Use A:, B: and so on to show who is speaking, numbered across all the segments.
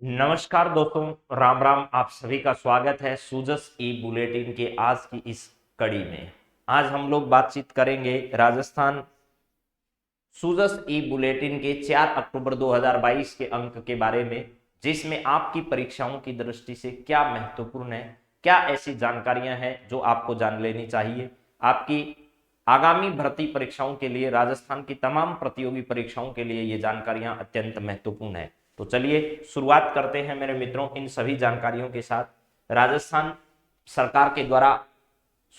A: नमस्कार दोस्तों, राम राम। आप सभी का स्वागत है सूजस ई बुलेटिन के आज की इस कड़ी में। आज हम लोग बातचीत करेंगे राजस्थान सूजस ई बुलेटिन के 4 अक्टूबर 2022 के अंक के बारे में, जिसमें आपकी परीक्षाओं की दृष्टि से क्या महत्वपूर्ण है, क्या ऐसी जानकारियां हैं जो आपको जान लेनी चाहिए। आपकी आगामी भर्ती परीक्षाओं के लिए, राजस्थान की तमाम प्रतियोगी परीक्षाओं के लिए ये जानकारियां अत्यंत महत्वपूर्ण है। तो चलिए शुरुआत करते हैं मेरे मित्रों इन सभी जानकारियों के साथ। राजस्थान सरकार के द्वारा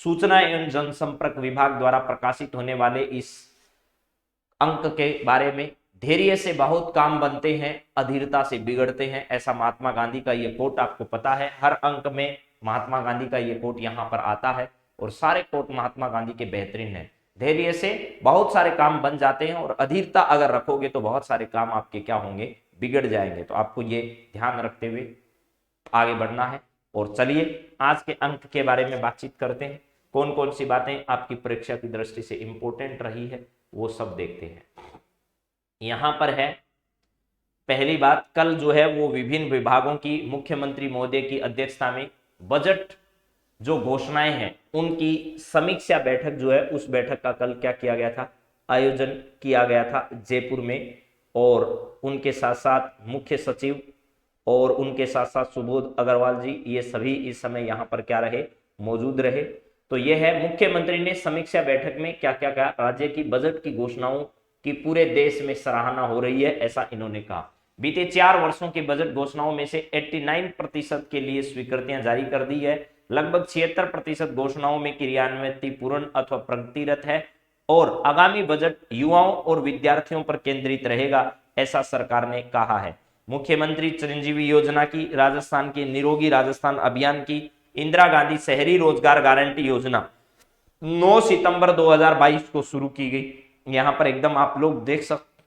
A: सूचना एवं जनसंपर्क विभाग द्वारा प्रकाशित होने वाले इस अंक के बारे में, धैर्य से बहुत काम बनते हैं, अधीरता से बिगड़ते हैं, ऐसा महात्मा गांधी का ये कोट आपको पता है। हर अंक में महात्मा गांधी का ये कोट यहाँ पर आता है और सारे कोट महात्मा गांधी के बेहतरीन है। धैर्य से बहुत सारे काम बन जाते हैं और अधीरता अगर रखोगे तो बहुत सारे काम आपके क्या होंगे, बिगड़ जाएंगे। तो आपको ये ध्यान रखते हुए आगे बढ़ना है। और चलिए आज के अंक के बारे में बातचीत करते हैं। कौन कौन सी बातें आपकी परीक्षा की दृष्टि से इंपॉर्टेंट रही है वो सब देखते हैं। यहां पर है पहली बात, कल जो है वो विभिन्न विभागों की मुख्यमंत्री महोदय की अध्यक्षता में बजट जो घोषणाएं हैं उनकी समीक्षा बैठक जो है, उस बैठक का कल क्या किया गया था, आयोजन किया गया था जयपुर में। और उनके साथ साथ मुख्य सचिव और उनके साथ साथ सुबोध अग्रवाल जी, ये सभी इस समय यहाँ पर क्या रहे, मौजूद रहे। तो ये है, मुख्यमंत्री ने समीक्षा बैठक में क्या क्या कहा, राज्य की बजट की घोषणाओं की पूरे देश में सराहना हो रही है, ऐसा इन्होंने कहा। बीते 4 वर्षों की बजट घोषणाओं में से 89% के लिए स्वीकृतियां जारी कर दी है। लगभग 76% घोषणाओं में क्रियान्वित पूर्ण अथवा प्रगतिरत है और आगामी बजट युवाओं और विद्यार्थियों पर केंद्रित रहेगा, ऐसा सरकार ने कहा है। मुख्यमंत्री चिरंजीवी योजना की, राजस्थान की निरोगी राजस्थान अभियान की, इंदिरा गांधी शहरी रोजगार गारंटी योजना 9 सितंबर 2022 को शुरू की गई। यहां पर एकदम आप लोग देख सकते,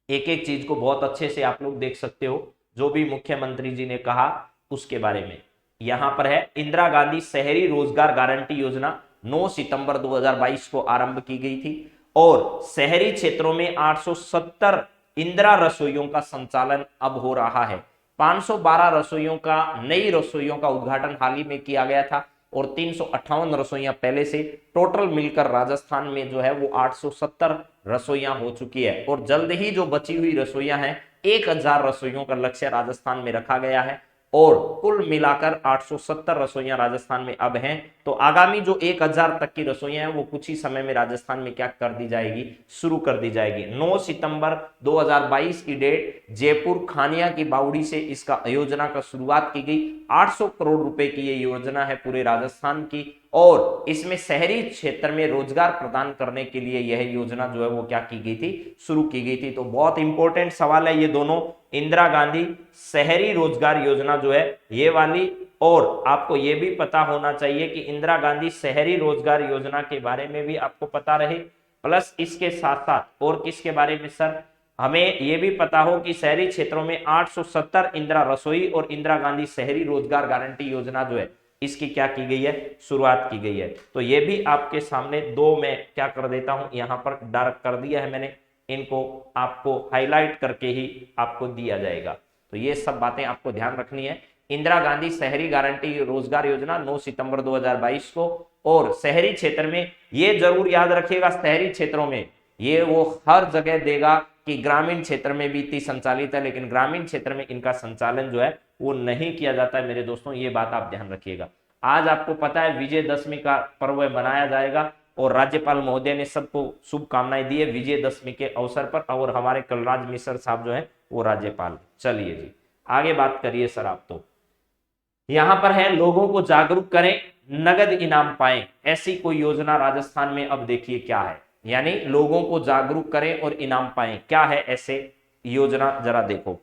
A: एक एक चीज को बहुत अच्छे से आप लोग देख सकते हो, जो भी मुख्यमंत्री जी ने कहा उसके बारे में। यहां पर है, इंदिरा गांधी शहरी रोजगार गारंटी योजना 9 सितंबर 2022 को आरंभ की गई थी और शहरी क्षेत्रों में 870 इंदिरा रसोइयों का संचालन अब हो रहा है। 512 रसोइयों का, नई रसोइयों का उद्घाटन हाल ही में किया गया था और 358 रसोइयां पहले से, टोटल मिलकर राजस्थान में जो है वो 870 रसोइयां हो चुकी है। और जल्द ही जो बची हुई रसोइयां हैं, 1000 रसोइयों का लक्ष्य राजस्थान में रखा गया है और कुल मिलाकर 870 रसोइयां राजस्थान में अब हैं। तो आगामी जो 1000 तक की रसोइयां हैं वो कुछ ही समय में राजस्थान में क्या कर दी जाएगी, शुरू कर दी जाएगी। 9 सितंबर 2022 की डेट, जयपुर खानिया की बावड़ी से इसका योजना का शुरुआत की गई। 800 करोड़ रुपए की ये योजना है पूरे राजस्थान की और इसमें शहरी क्षेत्र में रोजगार प्रदान करने के लिए यह योजना जो है वो क्या की गई थी, शुरू की गई थी। तो बहुत इंपॉर्टेंट सवाल है ये दोनों, इंदिरा गांधी शहरी रोजगार योजना जो है ये वाली, और आपको ये भी पता होना चाहिए कि इंदिरा गांधी शहरी रोजगार योजना के बारे में भी आपको पता रहे, प्लस इसके साथ साथ और किसके बारे में सर, हमें यह भी पता हो कि शहरी क्षेत्रों में 870 इंदिरा रसोई और इंदिरा गांधी शहरी रोजगार गारंटी योजना जो है इसकी क्या की गई है, शुरुआत की गई है। तो ये भी आपके सामने दो में क्या कर देता हूं, यहां पर डार्क कर दिया है मैंने, इनको आपको हाईलाइट करके ही आपको दिया जाएगा। तो ये सब बातें आपको ध्यान रखनी है। इंदिरा गांधी शहरी गारंटी रोजगार योजना 9 सितंबर 2022 को, और शहरी क्षेत्र में ये जरूर याद रखिएगा, शहरी क्षेत्रों में ये वो हर जगह देगा कि ग्रामीण क्षेत्र में भी इतनी संचालित है, लेकिन ग्रामीण क्षेत्र में इनका संचालन जो है वो नहीं किया जाता है मेरे दोस्तों, ये बात आप ध्यान रखिएगा। आज आपको पता है विजयदशमी का पर्व मनाया जाएगा और राज्यपाल महोदय ने सबको शुभकामनाएं दी है विजयदशमी के अवसर पर, और हमारे कलराज मिश्र साहब जो है वो राज्यपाल। चलिए जी आगे बात करिए सर आप। तो यहां पर है, लोगों को जागरूक करें, नगद इनाम पाएं, ऐसी कोई योजना राजस्थान में अब देखिए क्या है, यानी लोगों को जागरूक करें और इनाम पाएं, क्या है ऐसे योजना, जरा देखो।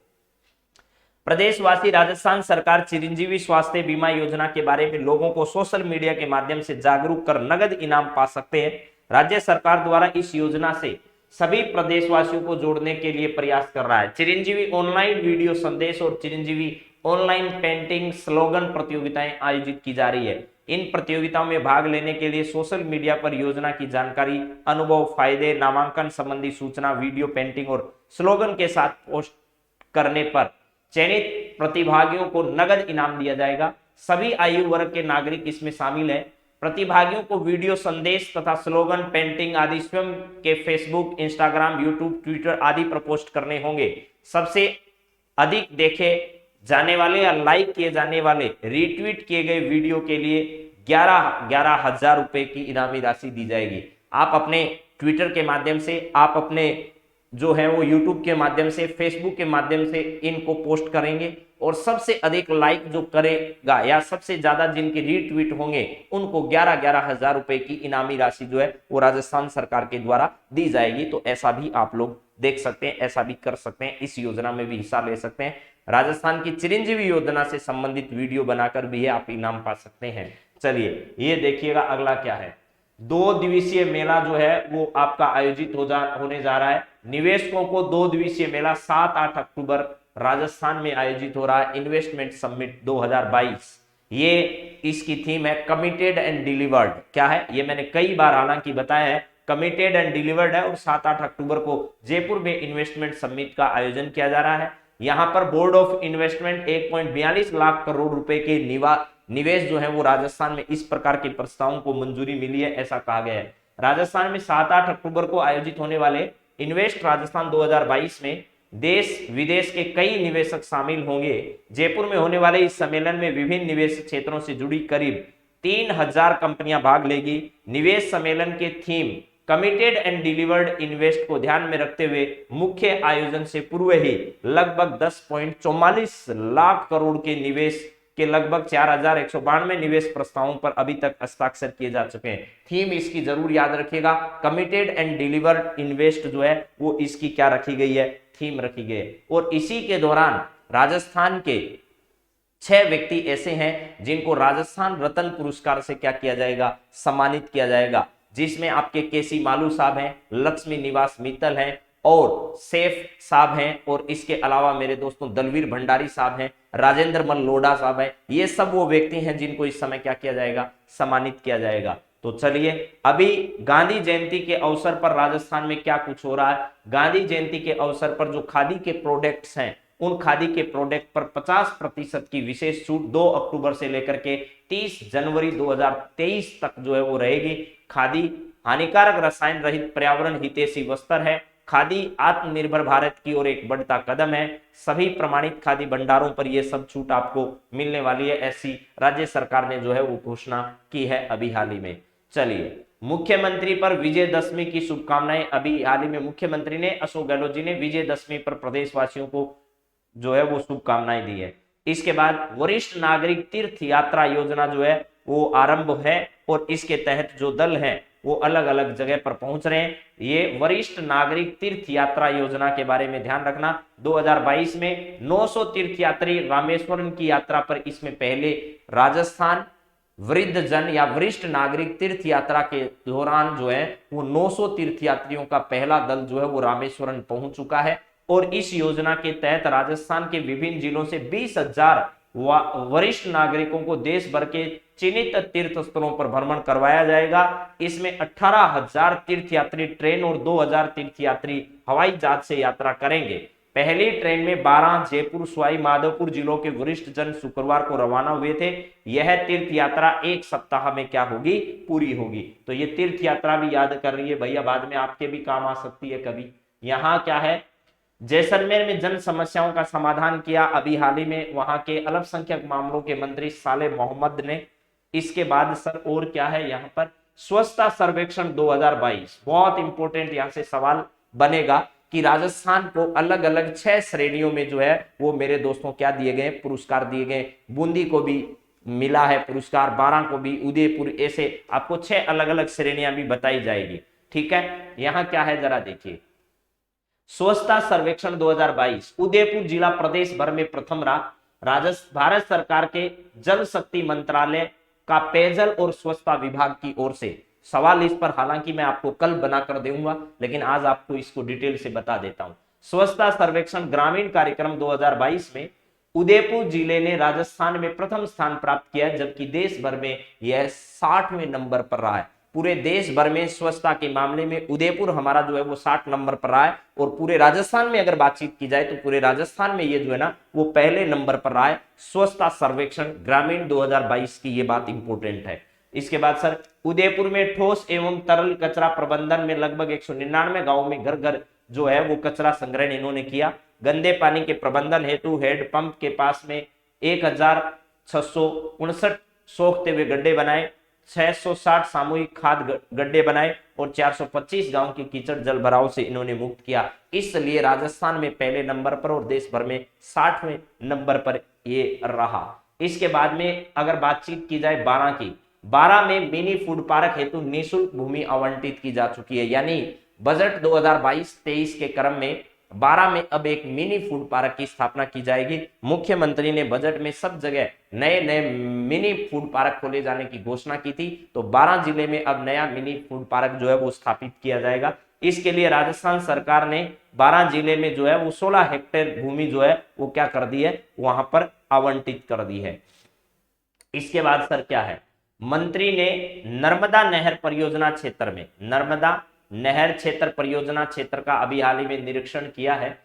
A: प्रदेशवासी राजस्थान सरकार चिरंजीवी स्वास्थ्य बीमा योजना के बारे में लोगों को सोशल मीडिया के माध्यम से जागरूक कर नगद इनाम पा सकते हैं। राज्य सरकार द्वारा इस योजना से सभी प्रदेशवासियों को जोड़ने के लिए प्रयास कर रहा है। चिरंजीवी ऑनलाइन वीडियो संदेश और चिरंजीवी ऑनलाइन पेंटिंग स्लोगन प्रतियोगिताएं आयोजित की जा रही है। इन प्रतियोगिताओं में भाग लेने के लिए सोशल मीडिया पर योजना की जानकारी, अनुभव, फायदे, नामांकन संबंधी सूचना, वीडियो, पेंटिंग और स्लोगन के साथ पोस्ट करने पर चयनित प्रतिभागियों को नगद इनाम दिया जाएगा। सभी आयु वर्ग के नागरिक इसमें शामिल हैं। प्रतिभागियों को वीडियो संदेश तथा स्लोगन, पेंटिंग आदि स्वयं के फेसबुक, इंस्टाग्राम, यूट्यूब, ट्विटर आदि पर पोस्ट करने होंगे। सबसे अधिक देखे जाने वाले या लाइक किए जाने वाले रीट्वीट किए गए वीडियो के लिए 11,000 रुपए की इनामी राशि दी जाएगी। आप अपने ट्विटर के माध्यम से, आप अपने जो है वो यूट्यूब के माध्यम से, फेसबुक के माध्यम से इनको पोस्ट करेंगे और सबसे अधिक लाइक जो करेगा या सबसे ज्यादा जिनके रीट्वीट होंगे उनको 11,000 रुपए की इनामी राशि जो है वो राजस्थान सरकार के द्वारा दी जाएगी। तो ऐसा भी आप लोग देख सकते हैं, ऐसा भी कर सकते हैं, इस योजना में भी हिस्सा ले सकते हैं। राजस्थान की चिरंजीवी योजना से संबंधित वीडियो बनाकर भी आप इनाम पा सकते हैं। चलिए ये देखिएगा अगला क्या है। 2 दिवसीय मेला जो है वो आपका आयोजित होने जा रहा है। निवेशकों को 2 दिवसीय मेला 7-8 अक्टूबर राजस्थान में आयोजित हो रहा है। इन्वेस्टमेंट समिट 2022, ये इसकी थीम है कमिटेड एंड डिलीवर्ड। क्या है ये मैंने कई बार हालांकि बताया है, कमिटेड एंड डिलीवर्ड है। और 7-8 अक्टूबर को जयपुर में इन्वेस्टमेंट समिट का आयोजन किया जा रहा है। यहां पर board of investment 1.42 lakh crore रुपए के निवेश जो है वो राजस्थान में इस प्रकार के प्रस्तावों को मंजूरी मिली है, ऐसा कहा गया है। राजस्थान में 7-8 अक्टूबर को आयोजित होने वाले इन्वेस्ट राजस्थान 2022 में देश विदेश के कई निवेशक शामिल होंगे। जयपुर में होने वाले इस सम्मेलन में विभिन्न निवेश क्षेत्रों से जुड़ी करीब 3,000 कंपनियां भाग लेगी। निवेश सम्मेलन के theme committed and delivered invest को ध्यान में रखते हुए मुख्य आयोजन से पूर्व ही लगभग 10.44 लाख करोड़ के निवेश के लगभग 4,192 निवेश प्रस्तावों पर अभी तक हस्ताक्षर किए जा चुके हैं। थीम इसकी जरूर याद रखिएगा, कमिटेड एंड डिलीवर्ड इन्वेस्ट जो है वो इसकी क्या रखी गई है, थीम रखी गई है। और इसी के दौरान राजस्थान के 6 व्यक्ति ऐसे हैं जिनको राजस्थान रत्न पुरस्कार से क्या किया जाएगा, सम्मानित किया जाएगा, जिसमें आपके केसी मालू साहब हैं, लक्ष्मी निवास मित्तल हैं और सैफ साहब हैं। और इसके अलावा मेरे दोस्तों दलवीर भंडारी साहब हैं, राजेंद्र मल लोढ़ा साहब हैं। ये सब वो व्यक्ति हैं जिनको इस समय क्या किया जाएगा, सम्मानित किया जाएगा। तो चलिए अभी गांधी जयंती के अवसर पर राजस्थान में क्या कुछ हो रहा है। गांधी जयंती के अवसर पर जो खादी के प्रोडक्ट्स हैं उन खादी के प्रोडक्ट पर 50% की विशेष छूट 2 अक्टूबर से लेकर के 30 जनवरी 2023 तक जो है वो रहेगी। खादी हानिकारक रसायन रहित पर्यावरण हितैषी वस्त्र है। खादी आत्मनिर्भर भारत की ओर एक बढ़ता कदम है। सभी प्रमाणित खादी भंडारों पर यह सब छूट आपको मिलने वाली है, ऐसी राज्य सरकार ने जो है वो घोषणा की है अभी हाल ही में। चलिए मुख्यमंत्री पर विजयदशमी की शुभकामनाएं। अभी हाल ही में मुख्यमंत्री ने अशोक गहलोत जी ने विजयदशमी पर प्रदेशवासियों को जो है वो शुभकामनाएं दी है। इसके बाद वरिष्ठ नागरिक तीर्थ यात्रा योजना जो है वो आरंभ है और इसके तहत जो दल है वो अलग अलग जगह पर पहुंच रहे हैं। ये वरिष्ठ नागरिक तीर्थ यात्रा योजना के बारे में ध्यान रखना। 2022 में 900 तीर्थयात्री रामेश्वरम की यात्रा पर, इसमें पहले राजस्थान वृद्ध जन या वरिष्ठ नागरिक तीर्थ यात्रा के दौरान जो है वो 900 तीर्थयात्रियों का पहला दल जो है वो रामेश्वरम पहुंच चुका है। और इस योजना के तहत राजस्थान के विभिन्न जिलों से 20,000 वरिष्ठ नागरिकों को देश भर के चिन्हित तीर्थ स्थलों पर भ्रमण करवाया जाएगा। इसमें 18,000 तीर्थयात्री ट्रेन और 2,000 तीर्थयात्री हवाई जहाज से यात्रा करेंगे। पहली ट्रेन में 12 जयपुर सवाई माधोपुर जिलों के वरिष्ठ जन शुक्रवार को रवाना हुए थे। यह तीर्थ यात्रा 1 सप्ताह में क्या होगी, पूरी होगी। तो ये तीर्थ यात्रा भी याद कर रही है भैया, बाद में आपके भी काम आ सकती है कभी। यहाँ क्या है, जैसलमेर में जन समस्याओं का समाधान किया अभी हाल ही में वहां के अल्पसंख्यक मामलों के मंत्री साले मोहम्मद ने। इसके बाद सर और क्या है यहाँ पर, स्वच्छता सर्वेक्षण 2022, बहुत इंपॉर्टेंट यहाँ से सवाल बनेगा कि राजस्थान को अलग अलग 6 श्रेणियों में जो है वो मेरे दोस्तों क्या दिए गए, पुरस्कार दिए गए। बूंदी को भी मिला है पुरस्कार, 12 को भी, उदयपुर, ऐसे आपको 6 अलग अलग श्रेणियां भी बताई जाएगी। ठीक है, यहाँ क्या है जरा देखिए, स्वच्छता सर्वेक्षण 2022 उदयपुर जिला प्रदेश भर में प्रथम रहा। भारत सरकार के जल शक्ति मंत्रालय का पेयजल और स्वच्छता विभाग की ओर से सवाल इस पर हालांकि मैं आपको कल बनाकर दूंगा, लेकिन आज आपको इसको डिटेल से बता देता हूं। स्वच्छता सर्वेक्षण ग्रामीण कार्यक्रम 2022 में उदयपुर जिले ने राजस्थान में प्रथम स्थान प्राप्त किया, जबकि देश भर में यह 60वें नंबर पर रहा है। पूरे देश भर में स्वच्छता के मामले में उदयपुर हमारा जो है वो 60 नंबर पर रहा है। और पूरे राजस्थान में अगर बातचीत की जाए तो पूरे राजस्थान में ये जो है ना वो पहले नंबर पर रहा है स्वच्छता सर्वेक्षण ग्रामीण 2022 की, ये बात इंपॉर्टेंट है। इसके बाद सर उदयपुर में ठोस एवं तरल कचरा प्रबंधन में लगभग 199 गांवों में घर घर जो है वो कचरा संग्रहण इन्होंने किया। गंदे पानी के प्रबंधन हेतु हेडपंप के पास में 1659 सोखते हुए गड्ढे बनाए, 660 सामूहिक खाद गड्ढे बनाए और 425 गांव के कीचड़ जल भराव से इन्होंने मुक्त किया। इसलिए राजस्थान में पहले नंबर पर और देश भर में 60वें नंबर पर ये रहा। इसके बाद में अगर बातचीत की जाए 12 की, 12 में मिनी फूड पार्क हेतु निःशुल्क भूमि आवंटित की जा चुकी है। यानी बजट 2022-23 के क्रम में 12 में अब एक मिनी फूड पार्क की स्थापना की जाएगी। मुख्यमंत्री ने बजट में सब जगह नए नए मिनी फूड पार्क खोले जाने की घोषणा की थी, तो 12 जिले में अब नया मिनी फूड पार्क जो है वो स्थापित किया जाएगा। इसके लिए राजस्थान सरकार ने 12 जिले में जो है वो 16 हेक्टेयर भूमि जो है वो क्या कर दी है, वहां पर आवंटित कर दी है। इसके बाद सर क्या है, मंत्री ने नर्मदा नहर परियोजना क्षेत्र में, नर्मदा नहर क्षेत्र परियोजना क्षेत्र का अभी हाल ही में निरीक्षण किया है।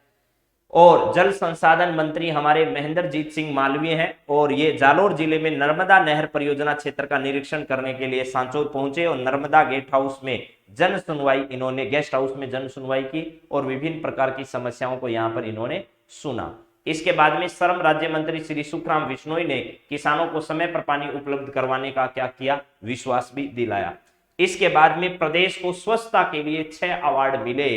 A: और जल संसाधन मंत्री हमारे महेंद्रजीत सिंह मालवीय हैं और ये जालोर जिले में नर्मदा नहर परियोजना क्षेत्र का निरीक्षण करने के लिए सांचौर पहुंचे और नर्मदा गेस्ट हाउस में जन सुनवाई, इन्होंने गेस्ट हाउस में जन सुनवाई की और विभिन्न प्रकार की समस्याओं को यहाँ पर इन्होंने सुना। इसके बाद में श्रम राज्य मंत्री श्री सुखराम बिश्नोई ने किसानों को समय पर पानी उपलब्ध करवाने का क्या किया, विश्वास भी दिलाया। इसके बाद में प्रदेश को स्वच्छता के लिए 6 अवार्ड मिले,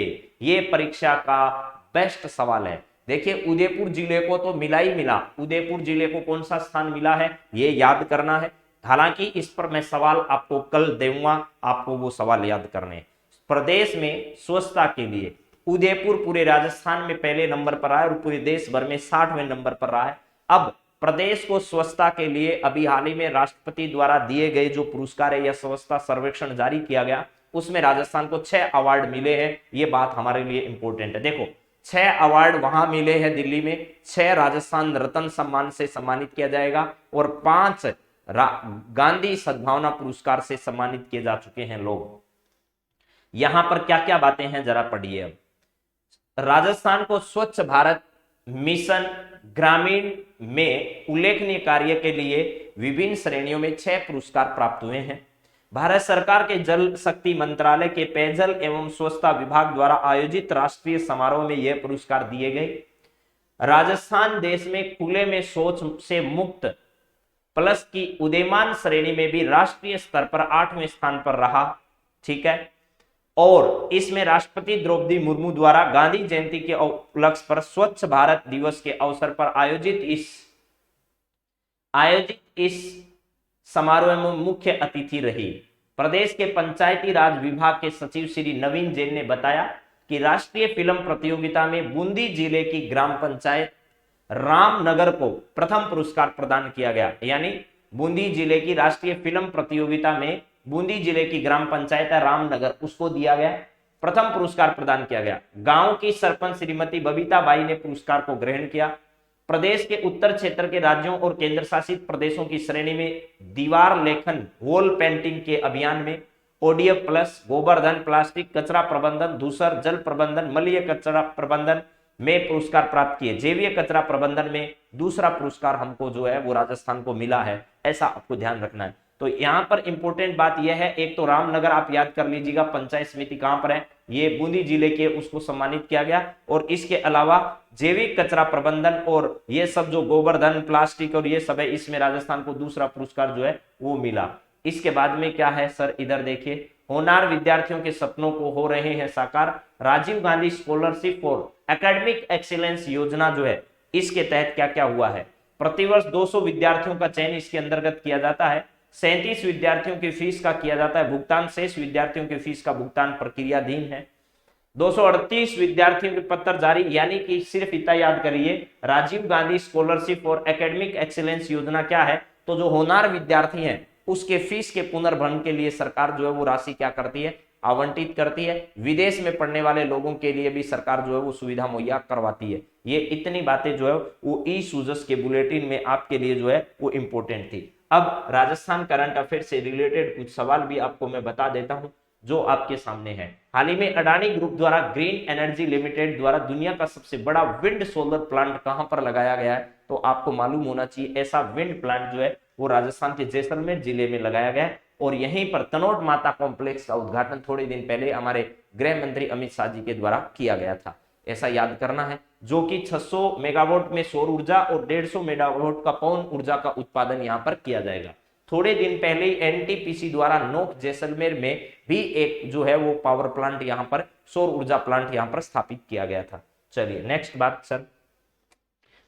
A: ये परीक्षा का बेस्ट सवाल है। देखिए उदयपुर जिले को तो मिला ही मिला, उदयपुर जिले को कौन सा स्थान मिला है ये याद करना है। हालांकि इस पर मैं सवाल आपको कल दूंगा, आपको वो सवाल याद करने। प्रदेश में स्वच्छता के लिए उदयपुर पूरे राजस्थान में पहले नंबर पर रहा है और पूरे देश भर में 60वें नंबर पर रहा है। अब प्रदेश को स्वच्छता के लिए अभी हाल ही में राष्ट्रपति द्वारा दिए गए जो पुरस्कार है या स्वच्छता सर्वेक्षण जारी किया गया, उसमें राजस्थान को 6 अवार्ड मिले हैं। ये बात हमारे लिए इंपॉर्टेंट है। देखो 6 अवार्ड वहां मिले हैं दिल्ली में, 6 राजस्थान रत्न सम्मान से सम्मानित किया जाएगा और 5 गांधी सद्भावना पुरस्कार से सम्मानित किए जा चुके हैं लोग। यहां पर क्या क्या बातें हैं जरा पढ़िए। अब राजस्थान को स्वच्छ भारत मिशन ग्रामीण में उल्लेखनीय कार्य के लिए विभिन्न श्रेणियों में 6 पुरस्कार प्राप्त हुए हैं। भारत सरकार के जल शक्ति मंत्रालय के पेयजल एवं स्वच्छता विभाग द्वारा आयोजित राष्ट्रीय समारोह में यह पुरस्कार दिए गए। राजस्थान देश में खुले में शौच से मुक्त प्लस की उदीयमान श्रेणी में भी राष्ट्रीय स्तर पर 8वें स्थान पर रहा। ठीक है, और इसमें राष्ट्रपति द्रौपदी मुर्मू द्वारा गांधी जयंती के उपलक्ष्य पर स्वच्छ भारत दिवस के अवसर पर आयोजित इस समारोह में मुख्य अतिथि रही। प्रदेश के पंचायती राज विभाग के सचिव श्री नवीन जैन ने बताया कि राष्ट्रीय फिल्म प्रतियोगिता में बूंदी जिले की ग्राम पंचायत रामनगर को प्रथम पुरस्कार प्रदान किया गया। यानी बूंदी जिले की राष्ट्रीय फिल्म प्रतियोगिता में बूंदी जिले की ग्राम पंचायत है रामनगर, उसको दिया गया प्रथम पुरस्कार प्रदान किया गया। गांव की सरपंच श्रीमती बबीता बाई ने पुरस्कार को ग्रहण किया। प्रदेश के उत्तर क्षेत्र के राज्यों और केंद्र शासित प्रदेशों की श्रेणी में दीवार लेखन वॉल पेंटिंग के अभियान में ओडीएफ प्लस, गोबरधन, प्लास्टिक कचरा प्रबंधन, दूसर जल प्रबंधन, मलय कचरा प्रबंधन में पुरस्कार प्राप्त किए। जैवीय कचरा प्रबंधन में दूसरा पुरस्कार हमको जो है वो राजस्थान को मिला है, ऐसा आपको ध्यान रखना है। तो यहाँ पर इंपॉर्टेंट बात यह है, एक तो रामनगर आप याद कर लीजिएगा, पंचायत समिति कहां पर है, ये बूंदी जिले के, उसको सम्मानित किया गया। और इसके अलावा जैविक कचरा प्रबंधन और ये सब जो गोबरधन, प्लास्टिक और ये सब है, इसमें राजस्थान को दूसरा पुरस्कार जो है वो मिला। इसके बाद में क्या है सर, इधर देखिए, होनहार विद्यार्थियों के सपनों को हो रहे हैं साकार। Rajiv Gandhi scholarship for academic excellence योजना जो है, इसके तहत क्या क्या हुआ है, प्रतिवर्ष 200 विद्यार्थियों का चयन इसके अंतर्गत किया जाता है। 37 विद्यार्थियों की फीस का किया जाता है भुगतान, शेष विद्यार्थियों की फीस का भुगतान प्रक्रियाधीन है। 238 विद्यार्थियों के पत्र जारी, यानी कि सिर्फ इतना याद करिए, Rajiv Gandhi scholarship for academic excellence योजना क्या है, तो जो होनहार विद्यार्थी हैं उसके फीस के पुनर्भरण के लिए सरकार जो है वो राशि क्या करती है, आवंटित करती है। विदेश में पढ़ने वाले लोगों के लिए भी सरकार जो है वो सुविधा मुहैया करवाती है। ये इतनी बातें जो है वो ई सूजस के बुलेटिन में आपके लिए जो है वो इंपॉर्टेंट थी। अब राजस्थान करंट अफेयर से रिलेटेड कुछ सवाल भी आपको मैं बता देता हूं जो आपके सामने है। हाल ही में अडानी ग्रुप द्वारा ग्रीन एनर्जी लिमिटेड द्वारा दुनिया का सबसे बड़ा विंड सोलर प्लांट कहां पर लगाया गया है, तो आपको मालूम होना चाहिए ऐसा विंड प्लांट जो है वो राजस्थान के जैसलमेर जिले में लगाया गया है। और यहीं पर तनोट माता कॉम्प्लेक्स का उद्घाटन थोड़े दिन पहले हमारे गृह मंत्री अमित शाह जी के द्वारा किया गया था, ऐसा याद करना है। जो कि 600 मेगावाट में सौर ऊर्जा और 150 मेगावाट का पवन ऊर्जा का उत्पादन यहां पर किया जाएगा। थोड़े दिन पहले एनटीपीसी द्वारा नोक जैसलमेर में भी एक जो है वो पावर प्लांट यहां पर सौर ऊर्जा प्लांट यहां पर स्थापित किया गया था। चलिए नेक्स्ट बात सर,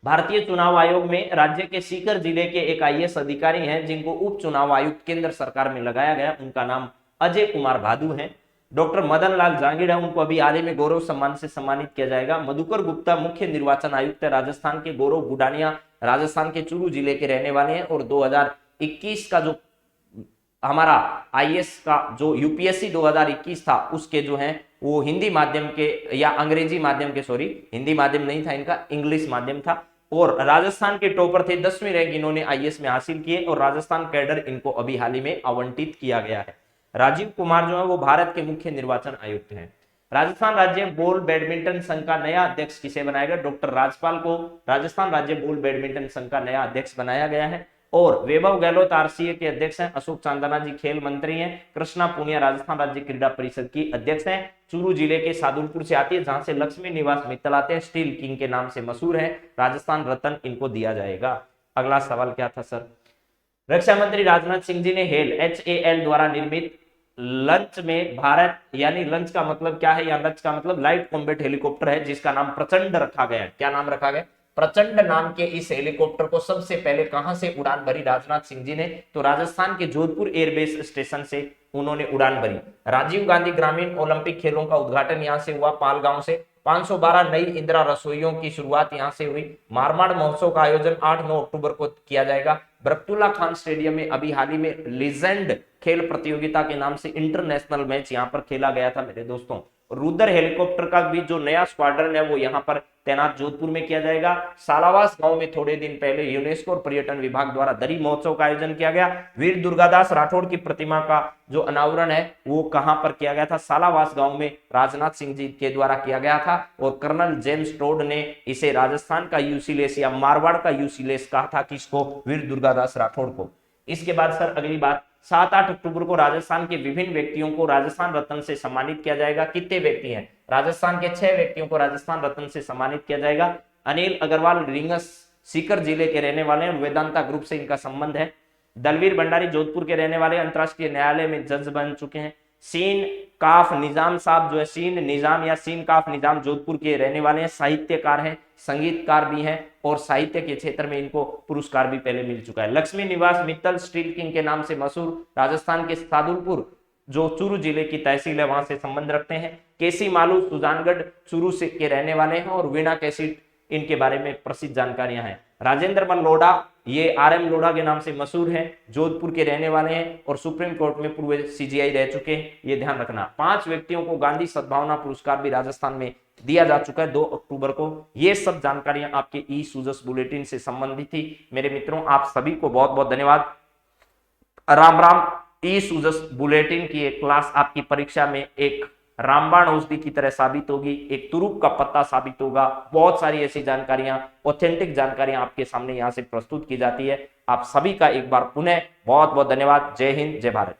A: भारतीय चुनाव आयोग में राज्य के सीकर जिले के एक आईएएस अधिकारी हैं जिनको उप चुनाव आयुक्त केंद्र सरकार में लगाया गया, उनका नाम अजय कुमार भादु है। डॉक्टर मदन लाल जांगिड़ा, उनको अभी हाल ही में गौरव सम्मान से सम्मानित किया जाएगा। मधुकर गुप्ता मुख्य निर्वाचन आयुक्त है राजस्थान के। गौरव बुडानिया राजस्थान के चूरू जिले के रहने वाले हैं और 2021 का जो हमारा आईएएस का जो यूपीएससी 2021 था उसके जो है वो हिंदी माध्यम के या अंग्रेजी माध्यम के, सॉरी हिंदी माध्यम नहीं था इनका, इंग्लिश माध्यम था। और राजस्थान के टॉपर थे, 10वीं रैंक इन्होंने आईएएस में हासिल किए और राजस्थान कैडर इनको अभी हाल ही में आवंटित किया गया है। राजीव कुमार जो है वो भारत के मुख्य निर्वाचन आयुक्त हैं। राजस्थान राज्य बॉल बैडमिंटन संघ का नया अध्यक्ष किसे बनाया गया, डॉक्टर राजपाल को राजस्थान राज्य बॉल बैडमिंटन संघ का नया अध्यक्ष बनाया गया है। और वैभव गहलोत आरसीए के अध्यक्ष हैं। अशोक चांदना जी खेल मंत्री हैं। कृष्णा पुनिया राजस्थान राज्य क्रीड़ा परिषद की अध्यक्ष हैं। चूरू जिले के सादुलपुर से आती है जहां से लक्ष्मी निवास मित्तल आते हैं, स्टील किंग के नाम से मशहूर है। राजस्थान रत्न इनको दिया जाएगा। अगला सवाल क्या था सर, रक्षा मंत्री राजनाथ सिंह जी ने हेल HAL द्वारा निर्मित लंच में भारत, यानी लंच का मतलब क्या है, या लंच का मतलब लाइट कॉम्बैट हेलीकॉप्टर है जिसका नाम प्रचंड रखा गया है। क्या नाम रखा गया, प्रचंड नाम के इस हेलीकॉप्टर को सबसे पहले कहां से उड़ान भरी राजनाथ सिंह जी ने, तो राजस्थान के जोधपुर एयरबेस स्टेशन से उन्होंने उड़ान भरी। राजीव गांधी ग्रामीण ओलंपिक खेलों का उद्घाटन यहां से हुआ पालगांव से। 512 नई इंदिरा रसोइयों की शुरुआत यहां से हुई। मारवाड़ महोत्सव का आयोजन 8-9 अक्टूबर को किया जाएगा। बरकतुल्ला खान स्टेडियम में अभी हाल ही में लीजेंड खेल प्रतियोगिता के नाम से इंटरनेशनल मैच यहां पर खेला गया था मेरे दोस्तों। रुद्र हेलीकॉप्टर का भी जो नया स्क्वाड्रन है वो यहां पर तैनात जोधपुर में किया जाएगा। सालावास गांव में थोड़े दिन पहले यूनेस्को और पर्यटन विभाग द्वारा दरी महोत्सव का आयोजन किया गया। वीर दुर्गादास राठौड़ की प्रतिमा का जो अनावरण है वो कहां पर किया गया था, सालावास गांव में राजनाथ सिंह जी के द्वारा किया गया था। और कर्नल जेम्स टोड ने इसे राजस्थान का यूसीलेस या मारवाड़ का यूसीलेस कहा था, किसको, वीर दुर्गादास राठौड़ को। इसके बाद सर अगली बात, 7-8 अक्टूबर को राजस्थान के विभिन्न व्यक्तियों को राजस्थान रत्न से सम्मानित किया जाएगा। कितने व्यक्ति हैं, राजस्थान के 6 व्यक्तियों को राजस्थान रत्न से सम्मानित किया जाएगा। अनिल अग्रवाल रिंगस सीकर जिले के रहने वाले हैं, वेदांता ग्रुप से इनका संबंध है। दलवीर भंडारी जोधपुर के रहने वाले, अंतरराष्ट्रीय न्यायालय में जज बन चुके हैं। सीन काफ निजाम साहब जो है, सीन निजाम या सीन काफ निजाम जोधपुर के रहने वाले हैं, साहित्यकार हैं, संगीतकार भी हैं और साहित्य के क्षेत्र में इनको पुरस्कार भी पहले मिल चुका है। लक्ष्मी निवास मित्तल स्टील किंग के नाम से मशहूर, राजस्थान के सादुलपुर जो चूरू जिले की तहसील है वहां से संबंध रखते हैं। केसी मालू सुजानगढ़ चूरू से के रहने वाले हैं और वीणा कैसी इनके बारे में प्रसिद्ध जानकारियां हैं। राजेंद्र मल लोढ़ा ये RM लोढ़ा के नाम से मशहूर हैं, जोधपुर के रहने वाले हैं और सुप्रीम कोर्ट में पूर्व CGI रह चुके हैं, ये ध्यान रखना। 5 व्यक्तियों को गांधी सद्भावना पुरस्कार भी राजस्थान में दिया जा चुका है 2 अक्टूबर को। ये सब जानकारियां आपके ई सूजस बुलेटिन से संबंधित थी मेरे मित्रों। आप सभी को बहुत बहुत धन्यवाद। राम राम। ई सूजस बुलेटिन की एक क्लास आपकी परीक्षा में एक रामबाण औषधि की तरह साबित होगी, एक तुरुप का पत्ता साबित होगा। बहुत सारी ऐसी जानकारियां, ऑथेंटिक जानकारियां आपके सामने यहां से प्रस्तुत की जाती है। आप सभी का एक बार पुनः बहुत बहुत धन्यवाद। जय हिंद, जय भारत।